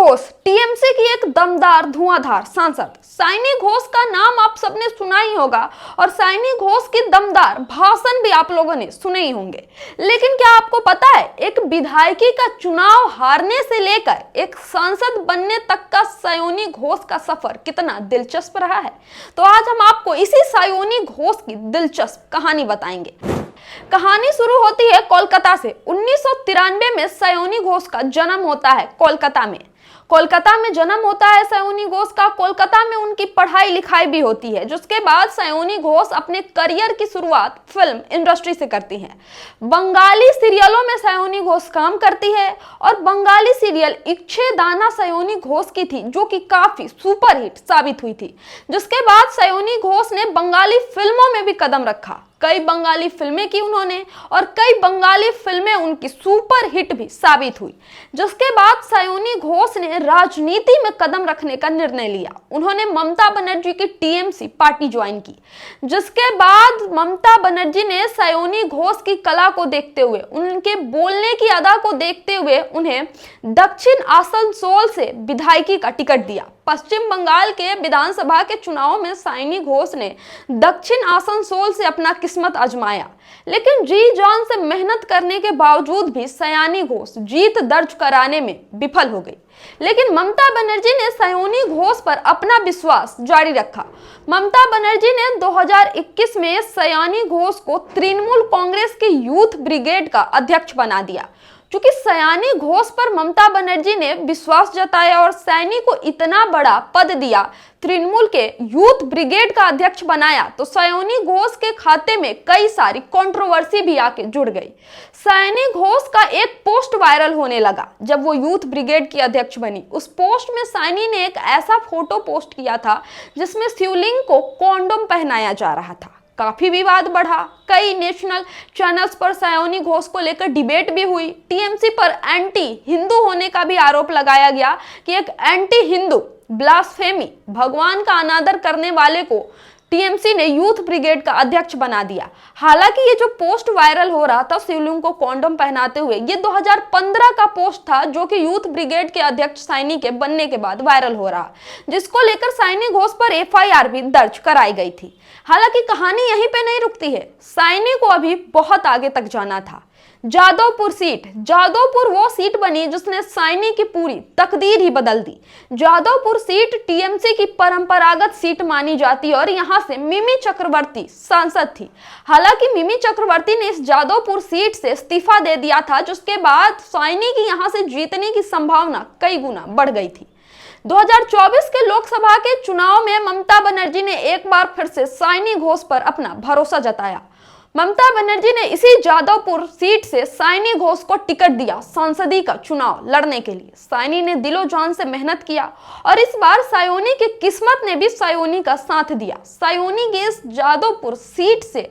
Ghosh TMC की एक दमदार धुआंधार सांसद। साइनी घोष का नाम आप सबने सुना ही होगा और साइनी घोष की दमदार भाषण भी आप लोगों ने सुने ही होंगे। लेकिन क्या आपको पता है, एक विधायकी का चुनाव हारने से लेकर एक सांसद बनने तक का सायोनी घोष का सफर कितना दिलचस्प रहा है? तो आज हम आपको इसी सायोनी घोष की दिलचस्प कहानी बताएंगे। कहानी शुरू होती है कोलकाता से। 1993 में सायोनी घोष का जन्म होता है कोलकाता में। कोलकाता में जन्म होता है सायोनी घोष का। कोलकाता में उनकी पढ़ाई लिखाई भी होती है, जिसके बाद सायोनी घोष अपने करियर की शुरुआत फिल्म इंडस्ट्री से करती हैं। बंगाली सीरियलों में सायोनी घोष काम करती है और बंगाली सीरियल इच्छेदाना सायोनी घोष की थी, जो कि काफी सुपरहिट साबित हुई थी। जिसके बाद सायोनी घोष ने बंगाली फिल्मों में भी कदम रखा। कई बंगाली फिल्में की उन्होंने और कई बंगाली फिल्में उनकी सुपर हिट भी साबित हुई। जिसके बाद सायोनी घोष ने राजनीति में कदम रखने का निर्णय लिया। उन्होंने ममता बनर्जी की टीएमसी पार्टी ज्वाइन की। जिसके बाद ममता बनर्जी ने सायोनी घोष की कला को देखते हुए, उनके बोलने की अदा को देखते हुए उन्हें दक्षिण आसनसोल से विधायकी का टिकट दिया। पश्चिम बंगाल के विधानसभा के चुनाव में सायोनी घोष ने दक्षिण आसनसोल से अपना किस्मत आजमाया, लेकिन जी जान से मेहनत करने के बावजूद भी सायोनी घोष जीत दर्ज कराने में विफल हो गई। लेकिन ममता बनर्जी ने सायोनी घोष पर अपना विश्वास जारी रखा। ममता बनर्जी ने 2021 में सायोनी घोष को तृणमूल कांग्रेस के यूथ ब्रिगेड का अध्यक्ष बना दिया। क्योंकि सायोनी घोष पर ममता बनर्जी ने विश्वास जताया और सैनी को इतना बड़ा पद दिया, तृणमूल के यूथ ब्रिगेड का अध्यक्ष बनाया, तो सायोनी घोष के खाते में कई सारी कंट्रोवर्सी भी आके जुड़ गई। सायोनी घोष का एक पोस्ट वायरल होने लगा जब वो यूथ ब्रिगेड की अध्यक्ष बनी। उस पोस्ट में सायोनी ने एक ऐसा फोटो पोस्ट किया था जिसमें शिवलिंग को कॉन्डोम पहनाया जा रहा था। काफी विवाद बढ़ा। कई नेशनल चैनल्स पर सायोनी घोष को लेकर डिबेट भी हुई। टीएमसी पर एंटी हिंदू होने का भी आरोप लगाया गया कि एक एंटी हिंदू, ब्लास्फेमी, भगवान का अनादर करने वाले को टीएमसी ने यूथ ब्रिगेड का अध्यक्ष बना दिया। हालांकि ये जो पोस्ट वायरल हो रहा था शिवलिंग को कॉन्डोम पहनाते हुए, ये 2015 का पोस्ट था, जो कि यूथ ब्रिगेड के अध्यक्ष साइनी के बनने के बाद वायरल हो रहा, जिसको लेकर साइनी घोष पर एफआईआर भी दर्ज कराई गई थी। हालांकि कहानी यहीं पे नहीं रुकती है। साइनी को अभी बहुत आगे तक जाना था। जादवपुर सीट, जादवपुर वो सीट बनी जिसने साइनी की पूरी तकदीर ही बदल दी। जादवपुर सीट टीएमसी की परंपरागत सीट मानी जाती है और यहाँ से मिमी चक्रवर्ती सांसद थी। हालांकि मिमी चक्रवर्ती ने इस जादवपुर सीट से इस्तीफा दे दिया था, जिसके बाद साइनी की यहाँ से जीतने की संभावना कई गुना बढ़ गई थी। 2024 के लोकसभा के चुनाव में ममता बनर्जी ने एक बार फिर से साइनी घोष पर अपना भरोसा जताया। ममता बनर्जी ने इसी जादवपुर सीट से साइनी घोष को टिकट दिया संसदीय का चुनाव लड़ने के लिए। साइनी ने दिलो जान से मेहनत किया और इस बार सायोनी की किस्मत ने भी सायोनी का साथ दिया। सायोनी की इस जादवपुर सीट से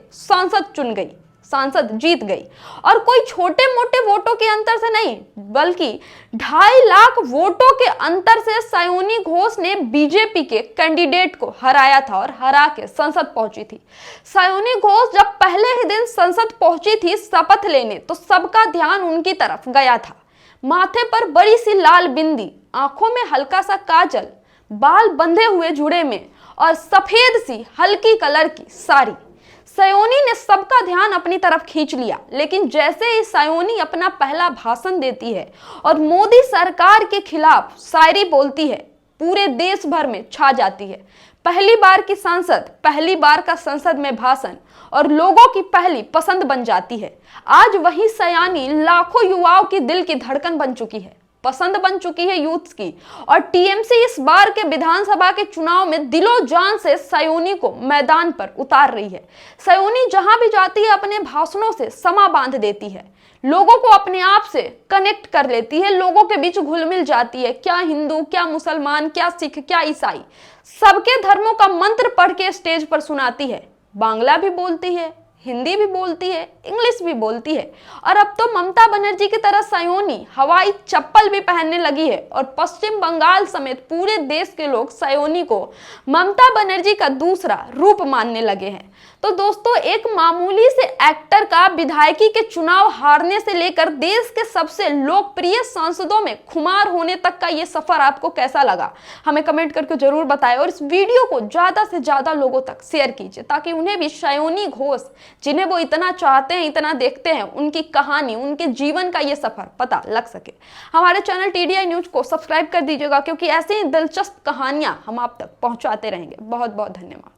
सांसद जीत गई और कोई छोटे मोटे वोटों के अंतर से नहीं, बल्कि 2.5 लाख वोटों के अंतर से सायोनी घोष ने बीजेपी के कैंडिडेट को हराया था और हरा के संसद पहुंची थी। सायोनी घोष जब पहले ही दिन संसद पहुंची थी शपथ लेने, तो सबका ध्यान उनकी तरफ गया था। माथे पर बड़ी सी लाल बिंदी, आंखों में हल्का सा काजल, बाल बंधे हुए जुड़े में और सफेद सी हल्की कलर की साड़ी। सायोनी ने सबका ध्यान अपनी तरफ खींच लिया। लेकिन जैसे ही सायोनी अपना पहला भाषण देती है और मोदी सरकार के खिलाफ शायरी बोलती है, पूरे देश भर में छा जाती है। पहली बार की सांसद, पहली बार का संसद में भाषण और लोगों की पहली पसंद बन जाती है। आज वही सायोनी लाखों युवाओं की दिल की धड़कन बन चुकी है, पसंद बन चुकी है यूथ की। और टीएमसी इस बार के विधानसभा के चुनाव में दिलो जान से सायोनी को मैदान पर उतार रही है। सायोनी जहां भी जाती है अपने भाषणों से समा बांध देती है, लोगों को अपने आप से कनेक्ट कर लेती है, लोगों के बीच घुल मिल जाती है। क्या हिंदू, क्या मुसलमान, क्या सिख, क्या ईसाई, सबके धर्मों का मंत्र पढ़ के स्टेज पर सुनाती है। बांग्ला भी बोलती है, हिंदी भी बोलती है, इंग्लिश भी बोलती है और अब तो ममता बनर्जी की तरह सयोनी हवाई चप्पल भी पहनने लगी है और पश्चिम बंगाल समेत पूरे देश के लोग सयोनी को ममता बनर्जी का दूसरा रूप मानने लगे हैं। तो दोस्तों, एक मामूली से एक्टर का विधायकी के चुनाव हारने से लेकर देश के सबसे लोकप्रिय सांसदों में खुमार होने तक का ये सफर आपको कैसा लगा, हमें कमेंट करके जरूर बताएं और इस वीडियो को ज्यादा से ज्यादा लोगों तक शेयर कीजिए ताकि उन्हें भी सयोनी घोष, जिन्हें वो इतना चाहते हैं, इतना देखते हैं, उनकी कहानी, उनके जीवन का ये सफर पता लग सके। हमारे चैनल TDI न्यूज को सब्सक्राइब कर दीजिएगा क्योंकि ऐसे ही दिलचस्प कहानियां हम आप तक पहुंचाते रहेंगे। बहुत बहुत धन्यवाद।